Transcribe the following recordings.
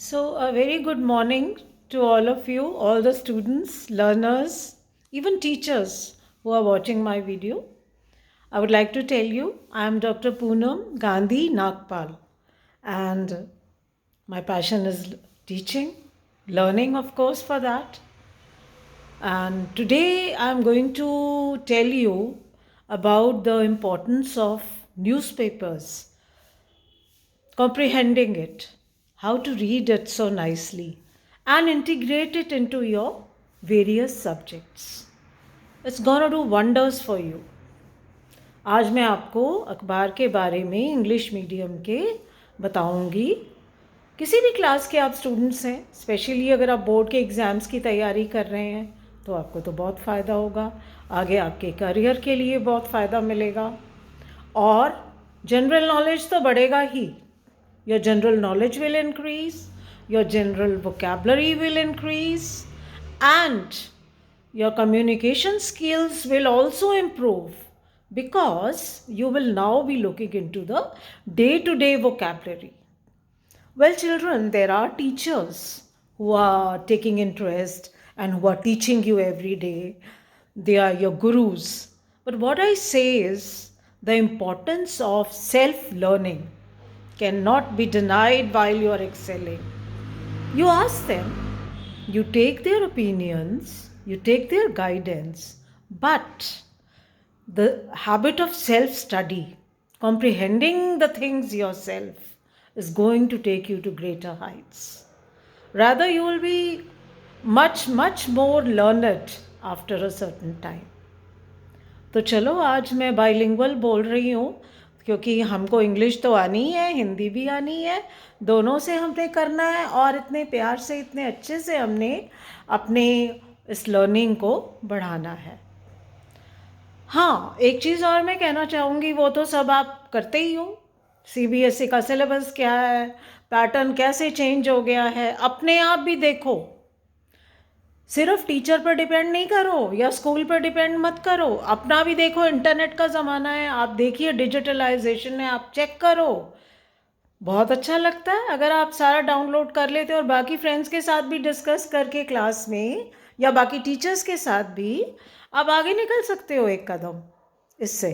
So, a very good morning to all of you, all the students, learners, even teachers who are watching my video. I would like to tell you I am Dr. Poonam Gandhi Nagpal, and my passion is teaching, learning, of course, for that. And today I am going to tell you about the importance of newspapers, comprehending it, how to read it so nicely, and integrate it into your various subjects. It's gonna do wonders for you. आज मैं आपको अखबार के बारे में English medium के बताऊंगी। किसी भी क्लास के आप स्टूडेंट्स हैं, स्पेशली अगर आप बोर्ड के एग्ज़ाम्स की तैयारी कर रहे हैं तो आपको तो बहुत फ़ायदा होगा, आगे आपके करियर के लिए बहुत फ़ायदा मिलेगा और जनरल नॉलेज तो बढ़ेगा ही। Your general knowledge will increase, your general vocabulary will increase, and your communication skills will also improve because you will now be looking into the day-to-day vocabulary. Well, children, there are teachers who are taking interest and who are teaching you every day. They are your gurus. But what I say is the importance of self-learning cannot be denied while you are excelling. You ask them, you take their opinions, you take their guidance, but the habit of self study, comprehending the things yourself, is going to take you to greater heights. Rather, you will be much more learned after a certain time. तो चलो आज मैं bilingual बोल रही हूँ क्योंकि हमको English तो आनी है, हिंदी भी आनी है, दोनों से हमने करना है और इतने प्यार से, इतने अच्छे से हमने अपने इस लर्निंग को बढ़ाना है। हाँ, एक चीज़ और मैं कहना चाहूँगी, वो तो सब आप करते ही हो। सीबीएसई का सिलेबस क्या है, पैटर्न कैसे चेंज हो गया है, अपने आप भी देखो। सिर्फ टीचर पर डिपेंड नहीं करो या स्कूल पर डिपेंड मत करो, अपना भी देखो। इंटरनेट का ज़माना है, आप देखिए, डिजिटलाइजेशन है, आप चेक करो। बहुत अच्छा लगता है अगर आप सारा डाउनलोड कर लेते हो और बाकी फ्रेंड्स के साथ भी डिस्कस करके क्लास में या बाकी टीचर्स के साथ भी आप आगे निकल सकते हो एक कदम इससे।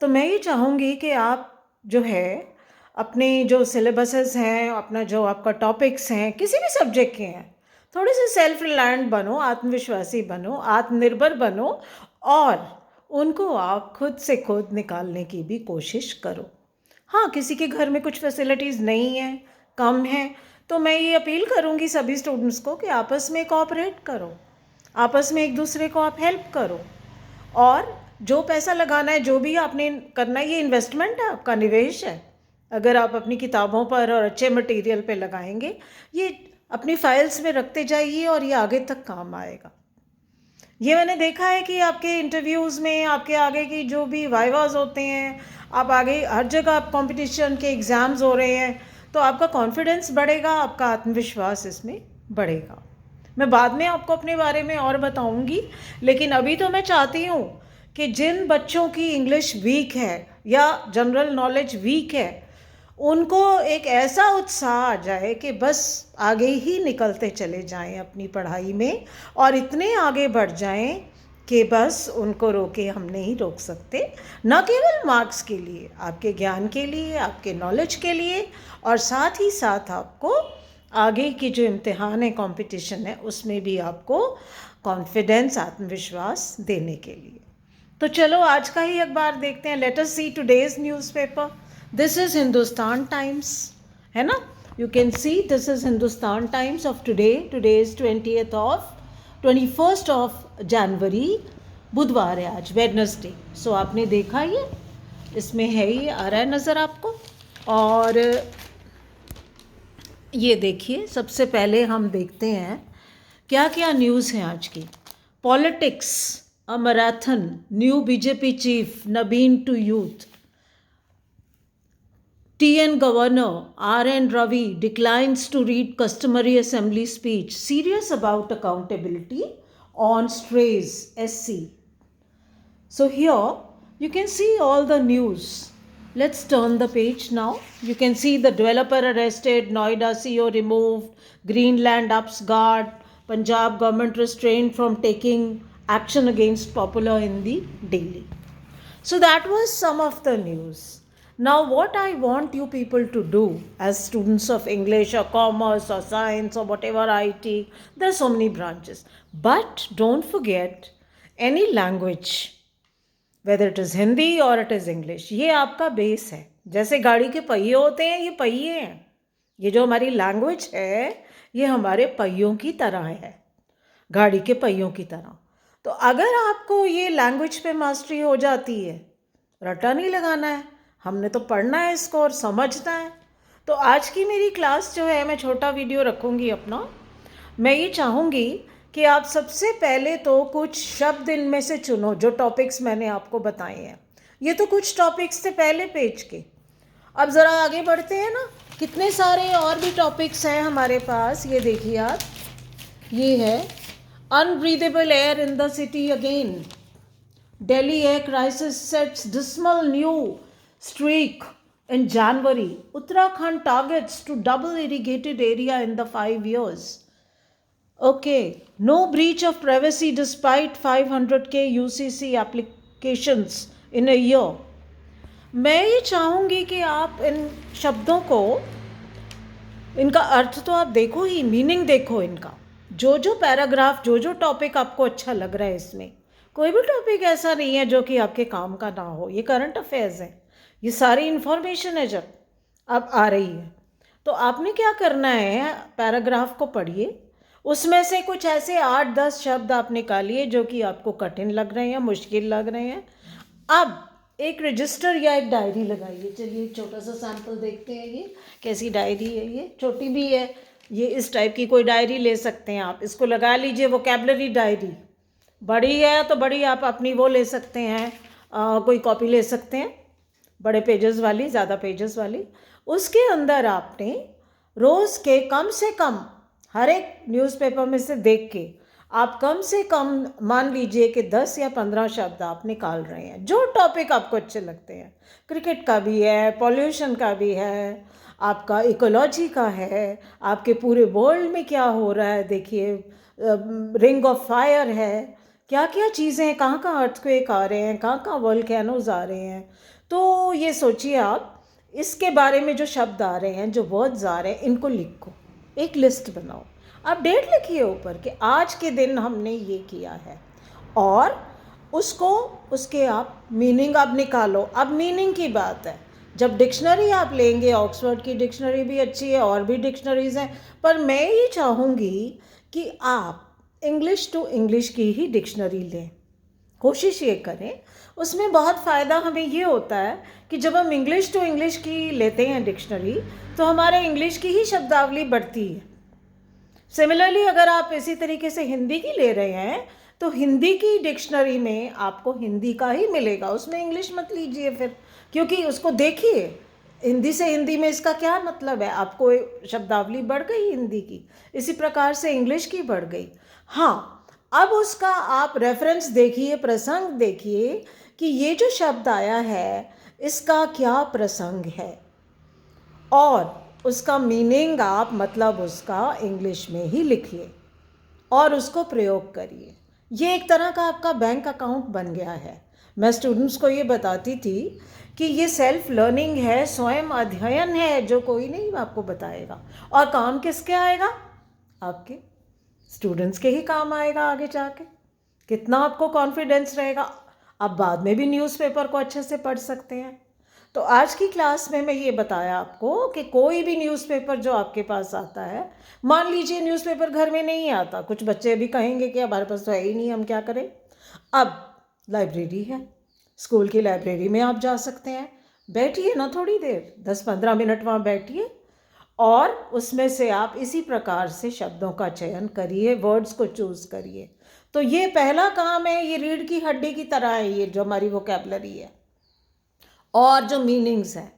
तो मैं ये चाहूँगी कि आप जो है अपने जो सिलेबसेस हैं, अपना जो आपका टॉपिक्स हैं, किसी भी सब्जेक्ट के हैं, थोड़े से सेल्फ रिलायंट बनो, आत्मविश्वासी बनो, आत्मनिर्भर बनो और उनको आप खुद से खुद निकालने की भी कोशिश करो। हाँ, किसी के घर में कुछ फैसिलिटीज़ नहीं है, कम है, तो मैं ये अपील करूँगी सभी स्टूडेंट्स को कि आपस में कोऑपरेट करो, आपस में एक दूसरे को आप हेल्प करो और जो पैसा लगाना है, जो भी आपने करना है, ये इन्वेस्टमेंट है, आपका निवेश है। अगर आप अपनी किताबों पर और अच्छे मटेरियल पे लगाएंगे, ये अपनी फाइल्स में रखते जाइए और ये आगे तक काम आएगा। ये मैंने देखा है कि आपके इंटरव्यूज़ में, आपके आगे की जो भी वाइवाज होते हैं, आप आगे हर जगह आप कंपटीशन के एग्ज़ाम्स हो रहे हैं, तो आपका कॉन्फिडेंस बढ़ेगा, आपका आत्मविश्वास इसमें बढ़ेगा। मैं बाद में आपको अपने बारे में और बताऊंगी, लेकिन अभी तो मैं चाहती हूँ कि जिन बच्चों की इंग्लिश वीक है या जनरल नॉलेज वीक है, उनको एक ऐसा उत्साह आ जाए कि बस आगे ही निकलते चले जाएं अपनी पढ़ाई में और इतने आगे बढ़ जाएं कि बस उनको रोके हम नहीं रोक सकते। न केवल मार्क्स के लिए, आपके ज्ञान के लिए, आपके नॉलेज के लिए, और साथ ही साथ आपको आगे की जो इम्तिहान है, कंपटीशन है, उसमें भी आपको कॉन्फिडेंस, आत्मविश्वास देने के लिए। तो चलो आज का ही अखबार देखते हैं। Let us see today's newspaper. This is Hindustan Times, है ना? You can see this is Hindustan Times of today. Today is 21 of January, बुधवार है आज, वेडनेसडे। सो आपने देखा, ये इसमें है, ये आ रहा है नज़र आपको। और ये देखिए, सबसे पहले हम देखते हैं क्या क्या न्यूज़ हैं आज की। Politics, a marathon, new BJP chief Nabin to youth. TN Governor RN Ravi declines to read customary assembly speech, serious about accountability on strays SC. So here you can see all the news Let's turn the page now. You can see the developer arrested, Noida CEO removed, Greenland ups guard, Punjab government restrained from taking action against Popular in the Daily. So that was some of the news. Now, what I want you people to do as students of English or commerce or science or whatever IT, there are so many branches. But don't forget any language, whether it is Hindi और it is English, ये आपका base है. जैसे गाड़ी के पहिए होते हैं, ये पहिए हैं. ये जो हमारी लैंग्वेज है, ये हमारे पहियों की तरह है, गाड़ी के पहियों की तरह. तो अगर आपको ये लैंग्वेज पे मास्टरी हो जाती है, रट्टा नहीं लगाना है, हमने तो पढ़ना है इसको और समझना है. तो आज की मेरी क्लास जो है, मैं छोटा वीडियो रखूँगी अपना. मैं ये चाहूँगी कि आप सबसे पहले तो कुछ शब्द इनमें से चुनो जो टॉपिक्स मैंने आपको बताए हैं. ये तो कुछ टॉपिक्स थे पहले पेज के. अब ज़रा आगे बढ़ते हैं ना. कितने सारे और भी टॉपिक्स हैं हमारे पास. ये देखिए आप, ये है unbreathable air in the city again. Delhi air crisis sets dismal new streak in January. Uttarakhand targets to double irrigated area in the 5 years. Okay, no breach of privacy despite 500k UCC applications in a year. मैं ये चाहूँगी कि आप इन शब्दों को, इनका अर्थ तो आप देखो ही, मीनिंग देखो इनका. जो जो पैराग्राफ, जो जो टॉपिक आपको अच्छा लग रहा है, इसमें कोई भी टॉपिक ऐसा नहीं है जो कि आपके काम का ना हो. ये करंट अफेयर्स है, ये सारी इन्फॉर्मेशन है जब अब आ रही है. तो आपने क्या करना है, पैराग्राफ को पढ़िए, उसमें से कुछ ऐसे 8-10 शब्द आप निकालिए जो कि आपको कठिन लग रहे हैं, मुश्किल लग रहे हैं. अब एक रजिस्टर या एक डायरी लगाइए. चलिए एक छोटा सा सैम्पल देखते हैं. ये कैसी डायरी है, ये छोटी भी है. ये इस टाइप की कोई डायरी ले सकते हैं आप. इसको लगा लीजिए वोकैबुलरी डायरी. बड़ी है तो बड़ी आप अपनी वो ले सकते हैं, कोई कॉपी ले सकते हैं बड़े पेजेस वाली, ज़्यादा पेजेस वाली. उसके अंदर आपने रोज़ के कम से कम हर एक न्यूज़पेपर में से देख के आप कम से कम मान लीजिए कि 10 या 15 शब्द आप निकाल रहे हैं जो टॉपिक आपको अच्छे लगते हैं. क्रिकेट का भी है, पॉल्यूशन का भी है, आपका इकोलॉजी का है, आपके पूरे वर्ल्ड में क्या हो रहा है. देखिए रिंग ऑफ फायर है, क्या क्या चीज़ें हैं, कहाँ कहाँ अर्थक्वेक आ रहे हैं, कहाँ कहाँ वोल्केनोज आ रहे हैं. तो ये सोचिए आप, इसके बारे में जो शब्द आ रहे हैं, जो वर्ड्स आ रहे हैं, इनको लिखो, एक लिस्ट बनाओ. आप डेट लिखिए ऊपर कि आज के दिन हमने ये किया है, और उसको, उसके आप मीनिंग आप निकालो. अब मीनिंग की बात है, जब डिक्शनरी आप लेंगे, ऑक्सफोर्ड की डिक्शनरी भी अच्छी है, और भी डिक्शनरीज़ हैं, पर मैं ये चाहूँगी कि आप इंग्लिश टू इंग्लिश की ही डिक्शनरी लें. कोशिश ये करें. उसमें बहुत फ़ायदा हमें ये होता है कि जब हम इंग्लिश टू इंग्लिश की लेते हैं डिक्शनरी, तो हमारे इंग्लिश की ही शब्दावली बढ़ती है. सिमिलरली अगर आप इसी तरीके से हिंदी की ले रहे हैं, तो हिंदी की डिक्शनरी में आपको हिंदी का ही मिलेगा, उसमें इंग्लिश मत लीजिए फिर, क्योंकि उसको देखिए हिंदी से हिंदी में इसका क्या मतलब है. आपको शब्दावली बढ़ गई हिंदी की, इसी प्रकार से इंग्लिश की बढ़ गई. हाँ, अब उसका आप रेफरेंस देखिए, प्रसंग देखिए कि ये जो शब्द आया है इसका क्या प्रसंग है, और उसका मीनिंग आप, मतलब उसका इंग्लिश में ही लिखिए और उसको प्रयोग करिए. ये एक तरह का आपका बैंक अकाउंट बन गया है. मैं स्टूडेंट्स को ये बताती थी कि ये सेल्फ लर्निंग है, स्वयं अध्ययन है, जो कोई नहीं आपको बताएगा. और काम किसके आएगा, आपके स्टूडेंट्स के ही काम आएगा आगे जाके. कितना आपको कॉन्फिडेंस रहेगा, आप बाद में भी न्यूज़पेपर को अच्छे से पढ़ सकते हैं. तो आज की क्लास में मैं ये बताया आपको कि कोई भी न्यूज़पेपर जो आपके पास आता है, मान लीजिए न्यूज़पेपर घर में नहीं आता, कुछ बच्चे भी कहेंगे कि हमारे पास तो है ही नहीं, हम क्या करें. अब लाइब्रेरी है, स्कूल की लाइब्रेरी में आप जा सकते हैं. बैठिए ना थोड़ी देर, 10-15 मिनट वहाँ बैठिए, और उसमें से आप इसी प्रकार से शब्दों का चयन करिए, वर्ड्स को चूज़ करिए. तो ये पहला काम है. ये रीढ़ की हड्डी की तरह है, ये जो हमारी वोकैबुलरी है और जो मीनिंग्स हैं.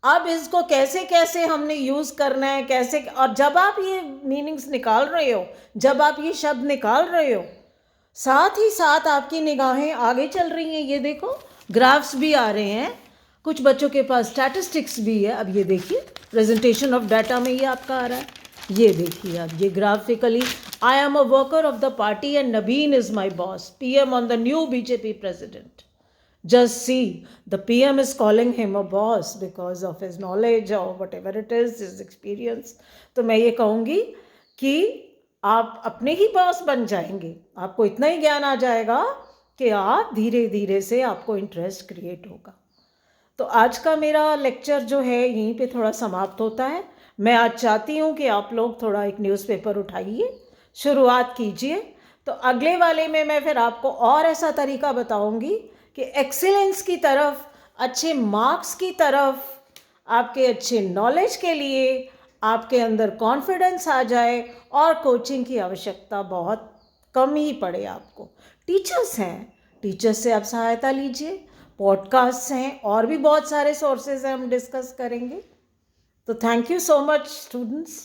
अब इसको कैसे कैसे हमने यूज़ करना है, कैसे, और जब आप ये मीनिंग्स निकाल रहे हो, जब आप ये शब्द निकाल रहे हो, साथ ही साथ आपकी निगाहें आगे चल रही हैं. ये देखो ग्राफ्स भी आ रहे हैं, कुछ बच्चों के पास स्टैटिस्टिक्स भी है। अब ये देखिए प्रेजेंटेशन ऑफ डाटा में ये आपका आ रहा है, ये देखिए अब ये graphically, I am a worker of the party and Nabin is my boss, PM on the new BJP president. Just see, the PM is calling him a boss because of his knowledge or whatever it is, his experience. तो मैं ये कहूँगी कि आप अपने ही boss बन जाएंगे, आपको इतना ही ज्ञान आ जाएगा कि आप धीरे धीरे से आपको इंटरेस्ट क्रिएट होगा. तो आज का मेरा लेक्चर जो है यहीं पे थोड़ा समाप्त होता है. मैं आज चाहती हूँ कि आप लोग थोड़ा एक न्यूज़पेपर उठाइए, शुरुआत कीजिए. तो अगले वाले में मैं फिर आपको और ऐसा तरीका बताऊँगी कि एक्सीलेंस की तरफ, अच्छे मार्क्स की तरफ, आपके अच्छे नॉलेज के लिए आपके अंदर कॉन्फिडेंस आ जाए और कोचिंग की आवश्यकता बहुत कम ही पड़े आपको. टीचर्स हैं, टीचर्स से आप सहायता लीजिए, पॉडकास्ट हैं, और भी बहुत सारे सोर्सेज हैं, हम डिस्कस करेंगे. तो thank you so much students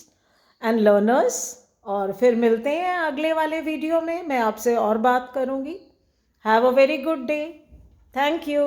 and learners, और फिर मिलते हैं अगले वाले वीडियो में. मैं आपसे और बात करूँगी. Have a very good day. Thank you.